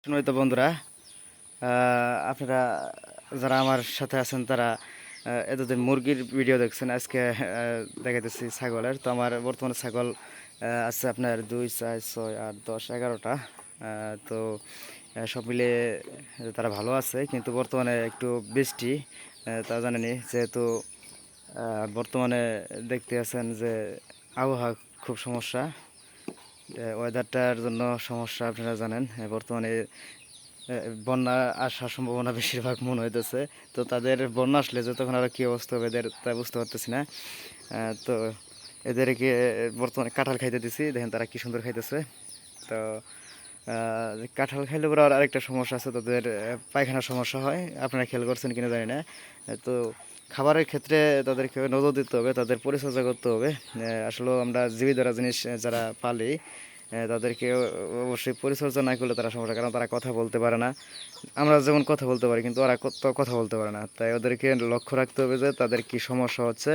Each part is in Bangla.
শুনুই তো বন্ধুরা, আপনারা যারা আমার সাথে আছেন তারা এতদিন মুরগির ভিডিও দেখছেন। আজকে দেখাইতেছি ছাগলের। তো আমার বর্তমানে ছাগল আছে আপনার 2, 4, 6, 8, 10, 11টা। তো সব মিলে তারা ভালো আছে, কিন্তু বর্তমানে একটু বৃষ্টি, তা জানেনি যেহেতু বর্তমানে দেখতে আছেন যে আবহাওয়া খুব সমস্যা, ওয়েদারটার জন্য সমস্যা আপনারা জানেন। বর্তমানে বন্যা আসার সম্ভাবনা বেশিরভাগ মনে হইতেছে। তো তাদের বন্যা আসলে যে তখন আরও কী অবস্থা হবে এদের তা বুঝতে পারতেছি না। তো এদেরকে বর্তমানে কাঁঠাল খাইতে দিছি, দেখেন তারা কি সুন্দর খাইতেছে। তো কাঁঠাল খাইলে পরে আর আরেকটা সমস্যা আছে, তাদের পায়খানার সমস্যা হয়। আপনারা খেয়াল করছেন কিনা জানি না। তো খাবারের ক্ষেত্রে তাদেরকে নজর দিতে হবে, তাদের পরিচর্যা করতে হবে। আসলে আমরা জীবিত ধরা জিনিস যারা পালি তাদেরকে অবশ্যই পরিচর্যা না করলে তারা সমস্যা, কারণ তারা কথা বলতে পারে না। আমরা যেমন কথা বলতে পারি, কিন্তু ওরা তো কথা বলতে পারে না। তাই ওদেরকে লক্ষ্য রাখতে হবে যে তাদের কি সমস্যা হচ্ছে,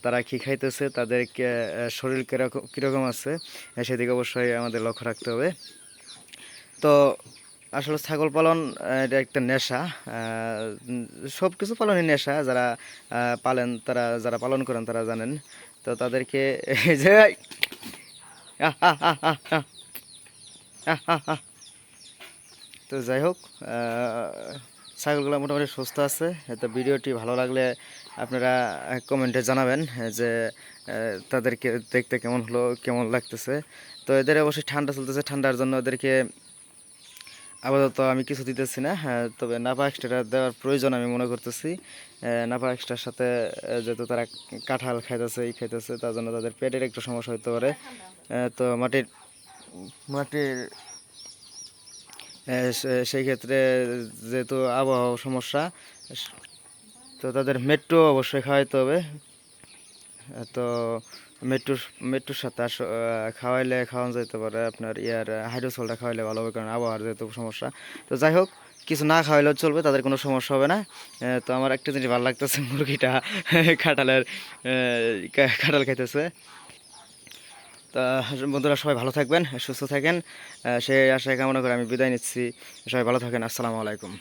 তারা কি খাইতেছে, তাদেরকে শরীর কীরকম আছে, সেদিকে অবশ্যই আমাদের লক্ষ্য রাখতে হবে। তো আসলে ছাগল পালন এটা একটা নেশা। সব কিছু পালনই নেশা, যারা পালেন তারা, যারা পালন করেন তারা জানেন। তো তাদেরকে এই যে আহ, আহ, আহ, আহ, আহ, আহ, আহ, আহ। তো যাই হোক, ছাগলগুলো মোটামুটি সুস্থ আছে। তো ভিডিওটি ভালো লাগলে আপনারা কমেন্টে জানাবেন যে তাদেরকে দেখতে কেমন হলো, কেমন লাগতেছে। তো এদের অবশ্যই ঠান্ডা চলতেছে, ঠান্ডার জন্য ওদেরকে আপাতত আমি কিছু দিতেছি না। তবে নাপা এক্সট্রাটা দেওয়ার প্রয়োজন আমি মনে করতেছি। নাপা এক্সট্রার সাথে যেহেতু তারা কাঁঠাল খাইতেছে, খাইতেছে, তার জন্য তাদের পেটের একটু সমস্যা হতে পারে। তো মাটির মাটির সেই ক্ষেত্রে যেহেতু আবহাওয়া সমস্যা, তো তাদের মেট্রো অবশ্যই খাওয়াইতে হবে। তো মেট্রোর মেট্রোর সাথে খাওয়াইলে খাওয়ানো যেতে পারে আপনার হাইড্রোসলটা খাওয়াইলে ভালো হবে, কারণ আবহাওয়ার যেহেতু সমস্যা। তো যাই হোক, কিছু না খাওয়াইলেও চলবে, তাদের কোনো সমস্যা হবে না। তো আমার একটা জিনিস ভালো লাগতেছে, মুরগিটা কাঁঠালের কাঁঠাল খাইতেছে। তা বন্ধুরা, সবাই ভালো থাকবেন, সুস্থ থাকেন, সেই আশায় কামনা করে আমি বিদায় নিচ্ছি। সবাই ভালো থাকেন। আসসালামু আলাইকুম।